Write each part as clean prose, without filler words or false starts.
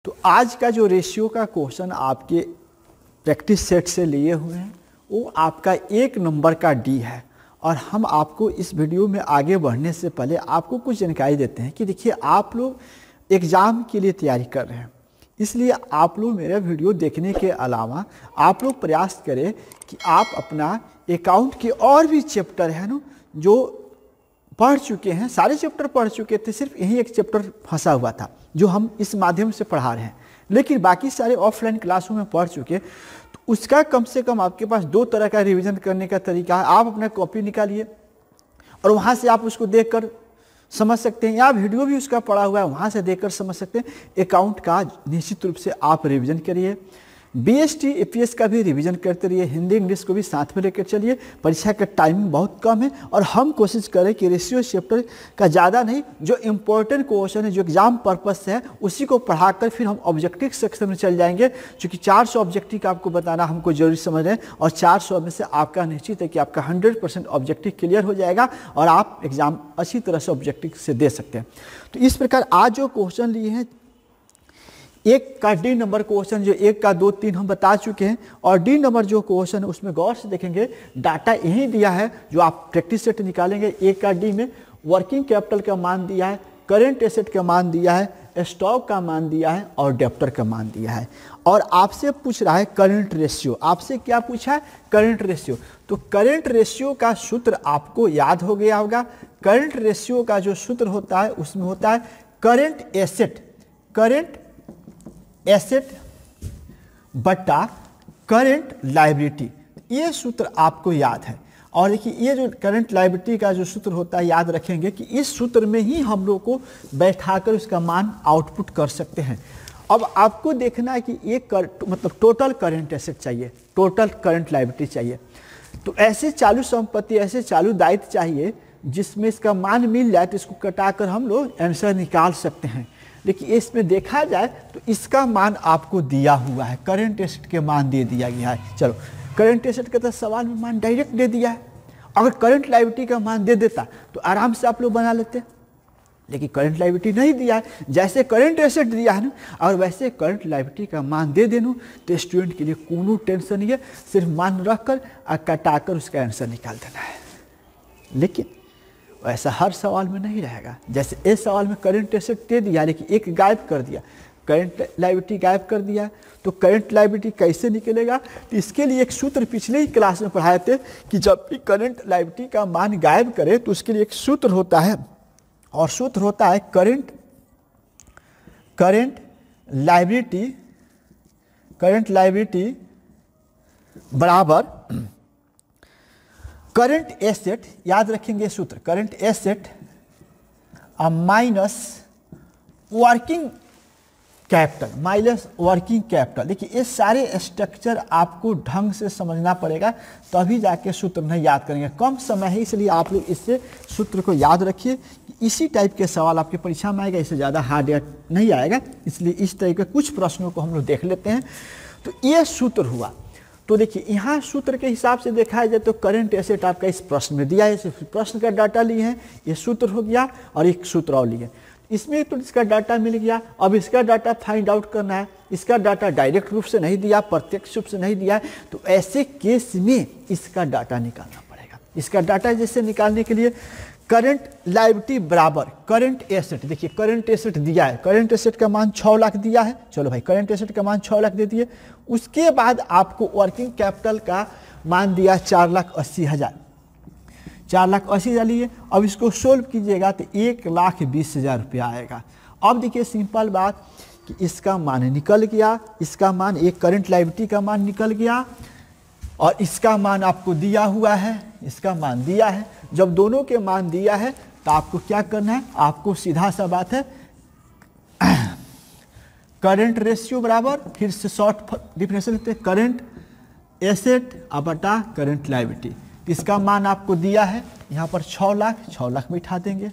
तो आज का जो रेशियो का क्वेश्चन आपके प्रैक्टिस सेट से लिए हुए हैं वो आपका 1 नंबर का डी है। और हम आपको इस वीडियो में आगे बढ़ने से पहले आपको कुछ जानकारी देते हैं कि देखिए आप लोग एग्ज़ाम के लिए तैयारी कर रहे हैं, इसलिए आप लोग मेरा वीडियो देखने के अलावा आप लोग प्रयास करें कि आप अपना अकाउंट के और भी चैप्टर है ना जो पढ़ चुके हैं, सारे चैप्टर पढ़ चुके थे, सिर्फ यही एक चैप्टर फंसा हुआ था जो हम इस माध्यम से पढ़ा रहे हैं, लेकिन बाकी सारे ऑफलाइन क्लासों में पढ़ चुके, तो उसका कम से कम आपके पास 2 तरह का रिवीजन करने का तरीका है। आप अपना कॉपी निकालिए और वहाँ से आप उसको देखकर समझ सकते हैं, या वीडियो भी उसका पढ़ा हुआ है वहाँ से देखकर समझ सकते हैं। अकाउंट का निश्चित रूप से आप रिवीजन करिए, बीएसटी एपीएस का भी रिवीजन करते रहिए, हिंदी इंग्लिश को भी साथ में लेकर चलिए। परीक्षा का टाइमिंग बहुत कम है और हम कोशिश करें कि रेशियो चैप्टर का ज़्यादा नहीं, जो इम्पोर्टेंट क्वेश्चन है, जो एग्जाम पर्पस से है, उसी को पढ़ाकर फिर हम ऑब्जेक्टिव सेक्शन में चल जाएंगे। क्योंकि 400 ऑब्जेक्टिव का आपको बताना हमको जरूरी समझ रहे हैं और 400 में से आपका निश्चित है कि आपका 100% ऑब्जेक्टिव क्लियर हो जाएगा और आप एग्जाम अच्छी तरह से ऑब्जेक्टिव से दे सकते हैं। तो इस प्रकार आज जो क्वेश्चन लिए हैं, 1 का डी नंबर क्वेश्चन, जो 1 का 2, 3 हम बता चुके हैं, और डी नंबर जो क्वेश्चन है उसमें गौर से देखेंगे, डाटा यही दिया है जो आप प्रैक्टिस सेट निकालेंगे। 1 का डी में वर्किंग कैपिटल का मान दिया है, करेंट एसेट का मान दिया है, स्टॉक का मान दिया है और डेप्टर का मान दिया है। और आपसे पूछ रहा है करंट रेशियो। आपसे क्या पूछा है? Current ratio. तो करंट रेशियो का सूत्र आपको याद हो गया होगा। करंट रेशियो का जो सूत्र होता है उसमें होता है करंट एसेट बटा करंट लायबिलिटी। ये सूत्र आपको याद है। और देखिए ये जो करंट लायबिलिटी का जो सूत्र होता है, याद रखेंगे कि इस सूत्र में ही हम लोग को बैठाकर उसका मान आउटपुट कर सकते हैं। अब आपको देखना है कि ये मतलब टोटल करंट एसेट चाहिए, टोटल करंट लायबिलिटी चाहिए। तो ऐसे चालू संपत्ति, ऐसे चालू दायित्व चाहिए जिसमें इसका मान मिल जाए, तो इसको कटाकर हम लोग आंसर निकाल सकते हैं। देखिए इसमें देखा जाए तो इसका मान आपको दिया हुआ है, करंट एसेट के मान दे दिया गया है। चलो करंट एसेट का तो सवाल में मान डायरेक्ट दे दिया है। अगर करंट लायबिलिटी का मान दे देता तो आराम से आप लोग बना लेते, लेकिन करंट लायबिलिटी नहीं दिया है। जैसे करंट एसेट दिया है ना, और वैसे करंट लायबिलिटी का मान दे देना, तो स्टूडेंट के लिए कोनो टेंशन नहीं है, सिर्फ मान रखकर और कटाकर उसका आंसर निकाल देना है। लेकिन ऐसा हर सवाल में नहीं रहेगा। जैसे इस सवाल में करंट एसेट दे दिया लेकिन एक गायब कर दिया, करंट लायबिलिटी गायब कर दिया, तो करंट लायबिलिटी कैसे निकलेगा? तो इसके लिए एक सूत्र पिछले ही क्लास में पढ़ाए थे कि जब भी करंट लायबिलिटी का मान गायब करे तो उसके लिए एक सूत्र होता है, और सूत्र होता है करंट लायबिलिटी बराबर करंट एसेट। याद रखेंगे सूत्र, current asset minus working capital. देखिए ये सारे स्ट्रक्चर आपको ढंग से समझना पड़ेगा, तभी जाके सूत्र नहीं याद करेंगे। कम समय है इसलिए आप लोग इससे सूत्र को याद रखिए। इसी टाइप के सवाल आपके परीक्षा में आएगा, इससे ज़्यादा हार्ड नहीं आएगा, इसलिए इस तरह के कुछ प्रश्नों को हम लोग देख लेते हैं। तो ये सूत्र हुआ। तो देखिए यहाँ सूत्र के हिसाब से देखा जाए तो करंट एसेट आपका इस प्रश्न में दिया है, प्रश्न का डाटा लिए हैं, ये सूत्र हो गया, और एक सूत्र और लिए। इसमें तो इसका डाटा मिल गया, अब इसका डाटा फाइंड आउट करना है। इसका डाटा डायरेक्ट रूप से नहीं दिया, प्रत्यक्ष रूप से नहीं दिया, तो ऐसे केस में इसका डाटा निकालना पड़ेगा। इसका डाटा जैसे निकालने के लिए करंट लायबिलिटी बराबर करंट एसेट। देखिए करंट एसेट दिया है, करंट एसेट का मान 6 लाख दिया है। चलो भाई करंट एसेट का मान 6 लाख दे दिए। उसके बाद आपको वर्किंग कैपिटल का मान दिया 4,80,000, 4,80,000 लिए। अब इसको सोल्व कीजिएगा तो 1,20,000 रुपया आएगा। अब देखिए सिंपल बात कि इसका मान निकल गया, इसका मान एक करंट लायबिलिटी का मान निकल गया, और इसका मान आपको दिया हुआ है, इसका मान दिया है। जब दोनों के मान दिया है तो आपको क्या करना है? आपको सीधा सा बात है, करंट रेशियो बराबर, फिर से शॉर्ट डिफरेंशियल लेते हैं, करंट एसेट बटा करंट लायबिलिटी। इसका मान आपको दिया है यहाँ पर 6 लाख बैठा देंगे।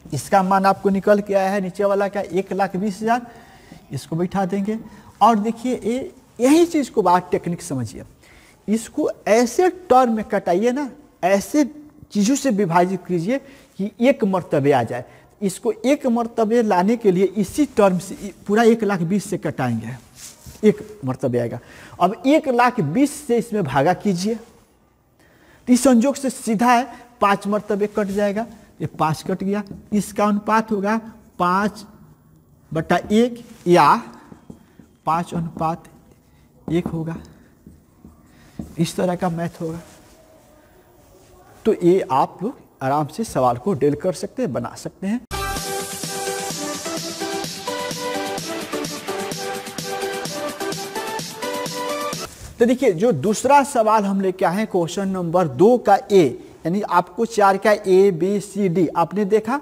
इसका मान आपको निकल के आया है नीचे वाला का 1,20,000, इसको बैठा देंगे। और देखिए यही चीज़ को बात टेक्निक समझिए, इसको ऐसे टर्म में कटाइए ना, ऐसे चीज़ों से विभाजित कीजिए कि एक मर्तबे आ जाए। इसको एक मरतबे लाने के लिए इसी टर्म से पूरा 1,20,000 से कटाएंगे, एक मरतबे आएगा। अब 1,20,000 से इसमें भागा कीजिए, तो इस संजोग से सीधा है 5 मरतबे कट जाएगा, ये 5 कट गया। इसका अनुपात होगा 5/1 या 5:1 होगा। इस तरह का मैथ होगा। तो ये आप लोग आराम से सवाल को डील कर सकते हैं, बना सकते हैं। तो देखिए जो दूसरा सवाल हम लेके आए हैं क्वेश्चन नंबर 2 का ए, यानी आपको 4 का ए बी सी डी आपने देखा।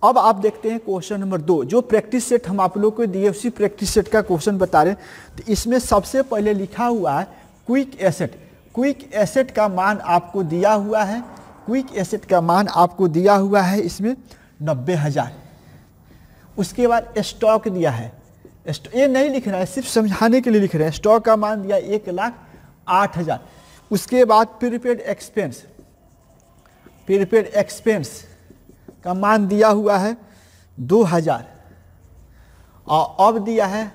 अब आप देखते हैं क्वेश्चन नंबर 2, जो प्रैक्टिस सेट हम आप लोग को दिए उसी प्रैक्टिस सेट का क्वेश्चन बता रहे हैं। तो इसमें सबसे पहले लिखा हुआ है क्विक एसेट। क्विक एसेट का मान आपको दिया हुआ है, क्विक एसेट का मान आपको दिया हुआ है इसमें 90,000। उसके बाद स्टॉक दिया है, ये नहीं लिख रहा है, सिर्फ समझाने के लिए लिख रहे हैं। स्टॉक का मान दिया 1,08,000। उसके बाद प्रीपेड एक्सपेंस, प्रीपेड एक्सपेंस का मान दिया हुआ है 2,000। और अब दिया है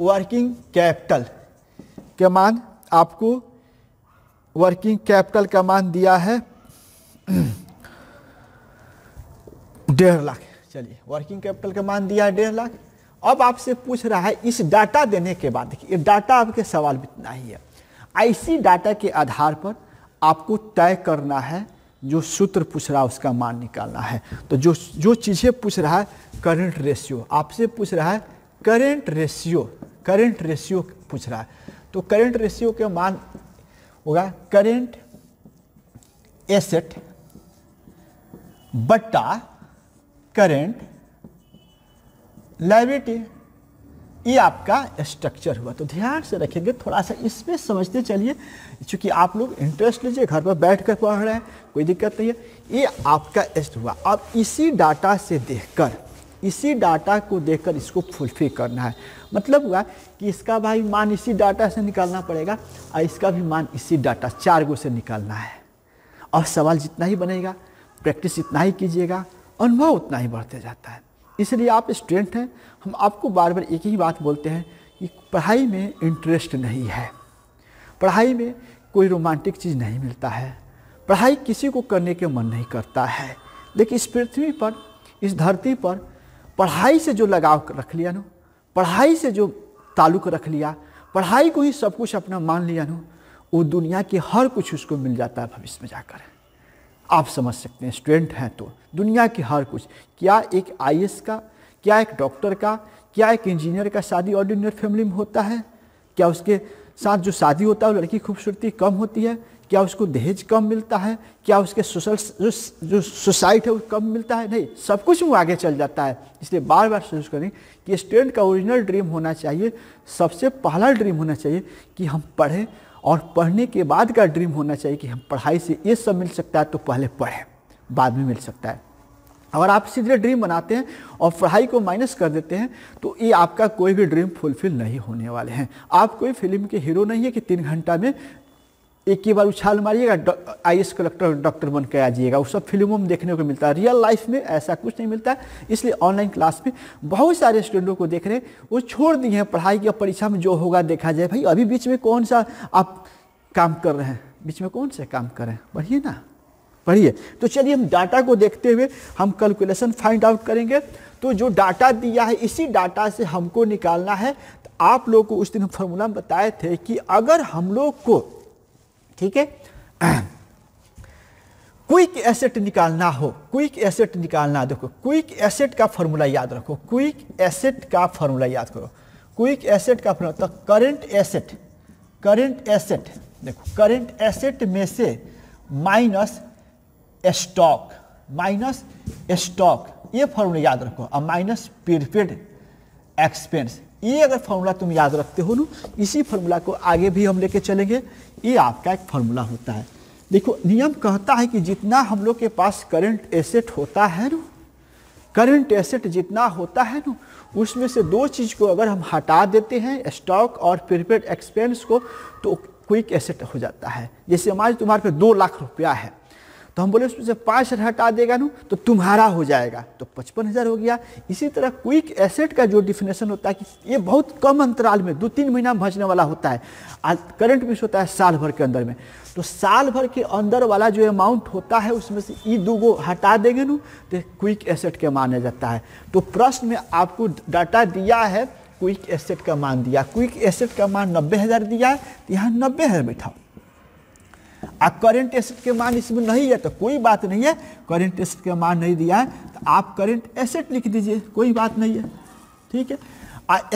वर्किंग कैपिटल के मान, आपको वर्किंग कैपिटल का मान दिया है 1.5 लाख। चलिए वर्किंग कैपिटल का मान दिया है 1.5 लाख। अब आपसे पूछ रहा है इस डाटा देने के बाद, देखिए डाटा आपके सवाल में इतना ही है, इसी डाटा के आधार पर आपको तय करना है, जो सूत्र पूछ रहा है उसका मान निकालना है। तो जो चीज़ें पूछ रहा है, करंट रेशियो आपसे पूछ रहा है, करंट रेशियो पूछ रहा है। तो करंट रेशियो के मान होगा करंट एसेट बटा करंट लायबिलिटी, ये आपका स्ट्रक्चर हुआ। तो ध्यान से रखेंगे, थोड़ा सा इसमें समझते चलिए, क्योंकि आप लोग इंटरेस्ट लीजिए, घर पर बैठ कर पढ़ रहे हैं, कोई दिक्कत नहीं है। ये आपका एस्ट हुआ। अब इसी डाटा से देखकर, इसी डाटा को देखकर इसको फुलफिल करना है। मतलब हुआ कि इसका भाई मान इसी डाटा से निकालना पड़ेगा और इसका भी मान इसी डाटा 4 गो से निकालना है। और सवाल जितना ही बनेगा, प्रैक्टिस इतना ही कीजिएगा, अनुभव उतना ही बढ़ते जाता है। इसलिए आप स्टूडेंट हैं, हम आपको बार बार एक ही बात बोलते हैं कि पढ़ाई में इंटरेस्ट नहीं है, पढ़ाई में कोई रोमांटिक चीज़ नहीं मिलता है, पढ़ाई किसी को करने के मन नहीं करता है। लेकिन इस पृथ्वी पर, इस धरती पर पढ़ाई से जो लगाव रख लिया ना, पढ़ाई से जो ताल्लुक़ रख लिया, पढ़ाई को ही सब कुछ अपना मान लिया ना, वो दुनिया के हर कुछ उसको मिल जाता है भविष्य में जाकर। आप समझ सकते हैं, स्टूडेंट हैं तो दुनिया की हर कुछ, क्या एक IAS का, क्या एक डॉक्टर का, क्या एक इंजीनियर का शादी ऑर्डिनरी फैमिली में होता है? क्या उसके साथ जो शादी होता है वो लड़की खूबसूरती कम होती है? क्या उसको दहेज कम मिलता है? क्या उसके सोशल जो सोसाइटी है वो कम मिलता है? नहीं, सब कुछ वो आगे चल जाता है। इसलिए बार बार सजेस्ट करें कि स्टूडेंट का ओरिजिनल ड्रीम होना चाहिए, सबसे पहला ड्रीम होना चाहिए कि हम पढ़ें, और पढ़ने के बाद का ड्रीम होना चाहिए कि हम पढ़ाई से ये सब मिल सकता है तो पहले पढ़ें, बाद में मिल सकता है। अगर आप सीधे ड्रीम बनाते हैं और पढ़ाई को माइनस कर देते हैं तो ये आपका कोई भी ड्रीम फुलफिल नहीं होने वाले हैं। आप कोई फिल्म के हीरो नहीं है कि 3 घंटा में एक ही बार उछाल मारिएगा, IAS कलेक्टर डॉक्टर बन के आ जाइएगा। वो सब फिल्मों में देखने को मिलता है, रियल लाइफ में ऐसा कुछ नहीं मिलता है। इसलिए ऑनलाइन क्लास में बहुत सारे स्टूडेंटों को देख रहे हैं, वो छोड़ दिए हैं पढ़ाई की, परीक्षा में जो होगा देखा जाए। भाई अभी बीच में कौन सा आप काम कर रहे हैं, बीच में कौन से काम कर रहे हैं, पढ़िए ना, पढ़िए। तो चलिए हम डाटा को देखते हुए हम कैलकुलेशन फाइंड आउट करेंगे। तो जो डाटा दिया है इसी डाटा से हमको निकालना है। तो आप लोग को उस दिन फॉर्मूला बताए थे कि अगर हम लोग को, ठीक है, क्विक एसेट निकालना हो, क्विक एसेट निकालना, देखो क्विक एसेट का फॉर्मूला याद रखो, क्विक एसेट का फॉर्मूला याद करो। क्विक एसेट का फॉर्मूला, तो करंट एसेट, करंट एसेट, देखो करंट एसेट में से माइनस स्टॉक, माइनस स्टॉक, ये फॉर्मूला याद रखो, और माइनस प्रीपेड एक्सपेंस। ये अगर फॉर्मूला तुम याद रखते हो ना, इसी फॉर्मूला को आगे भी हम लेके चलेंगे। ये आपका एक फॉर्मूला होता है। देखो नियम कहता है कि जितना हम लोग के पास करंट एसेट होता है ना, करंट एसेट जितना होता है ना, उसमें से 2 चीज़ को अगर हम हटा देते हैं, स्टॉक और प्रीपेड एक्सपेंस को, तो क्विक एसेट हो जाता है। जैसे हमारे तुम्हारे पे 2 लाख रुपया है, तो हम बोले उसमें से 5,000 हटा देगा ना तो तुम्हारा हो जाएगा, तो 55,000 हो गया। इसी तरह क्विक एसेट का जो डिफिनेशन होता है कि ये बहुत कम अंतराल में 2-3 महीना में भजने वाला होता है, करंट भी होता है साल भर के अंदर में। तो साल भर के अंदर वाला जो अमाउंट होता है उसमें से ये 2 हटा देंगे ना तो क्विक एसेट के माना जाता है। तो प्रश्न में आपको डाटा दिया है, क्विक एसेट का मान दिया, क्विक एसेट का मान 90,000 दिया है, तो यहाँ 90,000 बैठाओ। करेंट एसेट के मान इसमें नहीं है तो कोई बात नहीं है, करेंट एसेट का मान नहीं दिया है तो आप करेंट एसेट लिख दीजिए, कोई बात नहीं है, ठीक है।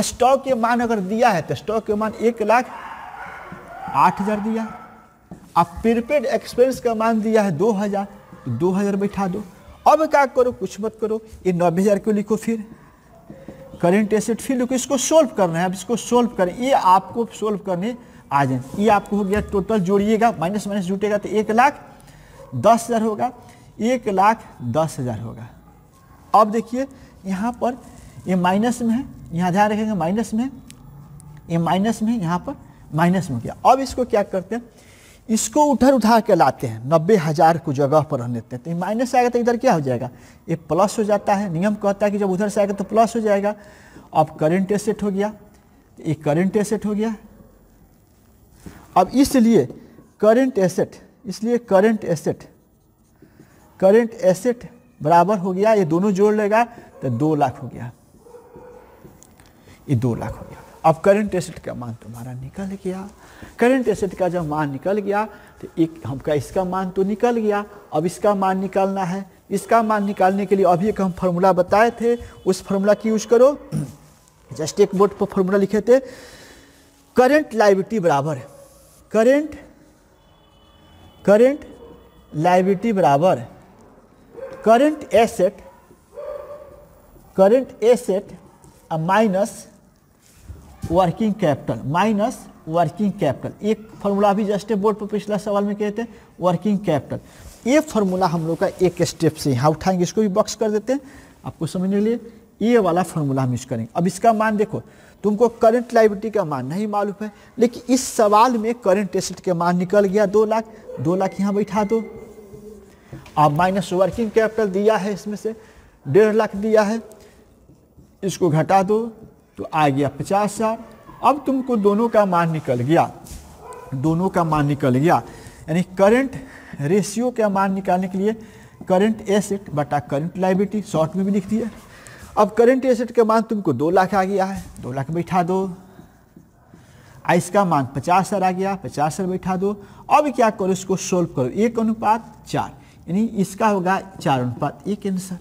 स्टॉक के मान अगर दिया है तो स्टॉक के मान 1,08,000 दिया। अब प्रीपेड एक्सपेंस का मान दिया है 2,000, तो 2,000 बैठा दो। अब क्या करो, कुछ मत करो, ये 90,000 को लिखो, फिर करेंट एसेट फिर लिखो। इसको सोल्व करना है, अब इसको सोल्व करें, ये आपको सोल्व करने आ जाए। ये आपको हो गया, टोटल जोड़िएगा, माइनस माइनस जुटेगा तो 1,10,000 होगा, 1,10,000 होगा। अब देखिए यहाँ पर ये माइनस में है, यहाँ ध्यान रखेंगे माइनस में, ये माइनस में, यहाँ पर माइनस में गया। अब इसको क्या करते हैं, इसको उठा के लाते हैं, 90,000 को जगह पर रख लेते हैं, तो माइनस आएगा तो इधर क्या हो जाएगा, ये प्लस हो जाता है। नियम कहता है कि जब उधर से आएगा तो प्लस हो जाएगा। अब करेंट एसेट हो गया, ये करेंट एसेट हो गया। अब इसलिए करेंट एसेट बराबर हो गया, ये दोनों जोड़ लेगा तो 2 लाख हो गया, ये 2 लाख हो गया। अब करेंट एसेट का मान तुम्हारा निकल गया। करेंट एसेट का जब मान निकल गया तो एक हमका इसका मान तो निकल गया, अब इसका मान निकालना है। इसका मान निकालने के लिए अभी एक हम फार्मूला बताए थे, उस फार्मूला की यूज करो। जस्ट एक बोर्ड पर फार्मूला लिखे थे, करेंट लायबिलिटी बराबर करेंट लायबिलिटी बराबर current asset minus working capital. एक फार्मूला भी जस्ट बोर्ड पर पिछला सवाल में कहते हैं वर्किंग कैपिटल। ये फार्मूला हम लोग का एक स्टेप से यहाँ उठाएंगे, इसको भी बॉक्स कर देते हैं आपको समझने के लिए। ये वाला फार्मूला हम यूज करेंगे। अब इसका मान देखो, तुमको करंट लायबिलिटी का मान नहीं मालूम है, लेकिन इस सवाल में करंट एसेट के मान निकल गया 2 लाख, 2 लाख यहाँ बैठा दो। अब माइनस वर्किंग कैपिटल दिया है, इसमें से 1.5 लाख दिया है, इसको घटा दो तो आ गया 50,000। अब तुमको दोनों का मान निकल गया, यानी करंट रेशियो का मान निकालने के लिए करंट एसेट बटा करंट लायबिलिटी, शॉर्ट में भी लिख दिया। अब करंट एसेट का मान तुमको 2 लाख आ गया है, 2 लाख बैठा दो। इसका मान 50,000 आ गया, 50,000 बैठा दो। अब क्या करो, इसको सोल्व करो, 1:4, यानी इसका होगा 4:1 आंसर।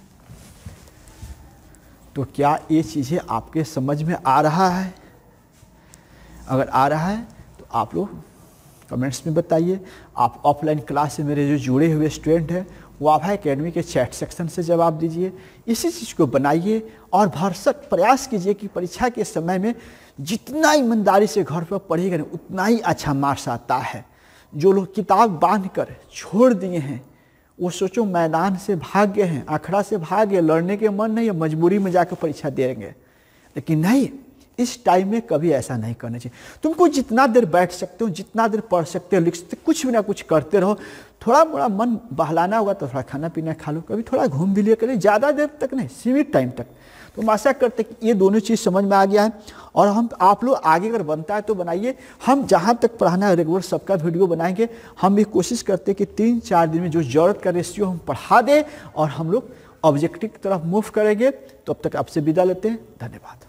तो क्या ये चीज़ें आपके समझ में आ रहा है? अगर आ रहा है तो आप लोग कमेंट्स में बताइए। आप ऑफलाइन क्लास से मेरे जो जुड़े हुए स्टूडेंट हैं वो आभा एकेडमी के चैट सेक्शन से जवाब दीजिए। इसी चीज़ को बनाइए और भरसक प्रयास कीजिए कि परीक्षा के समय में जितना ईमानदारी से घर पर पढ़ेगा ना उतना ही अच्छा मार्क्स आता है। जो लोग किताब बांध कर छोड़ दिए हैं वो सोचो मैदान से भाग गए हैं, अखड़ा से भाग गए, लड़ने के मन नहीं है, मजबूरी में जाकर परीक्षा देंगे। लेकिन नहीं, इस टाइम में कभी ऐसा नहीं करना चाहिए। तुमको जितना देर बैठ सकते हो, जितना देर पढ़ सकते हो, लिख सकते हो, कुछ भी ना कुछ करते रहो। थोड़ा मोड़ा मन बहलाना होगा तो थोड़ा खाना पीना खा लो, कभी थोड़ा घूम भी लिया करें, ज़्यादा देर तक नहीं, सीमित टाइम तक। तो हम आशा करते कि ये दोनों चीज़ समझ में आ गया है और हम आप लोग आगे अगर बनता है तो बनाइए। हम जहाँ तक पढ़ाना है रेगुलर सबका वीडियो बनाएंगे। हम भी कोशिश करते हैं कि 3-4 दिन में जो ज़रूरत का रेशियो हम पढ़ा दें और हम लोग ऑब्जेक्टिव की तरफ मूव करेंगे। तो अब तक आपसे विदा लेते हैं, धन्यवाद।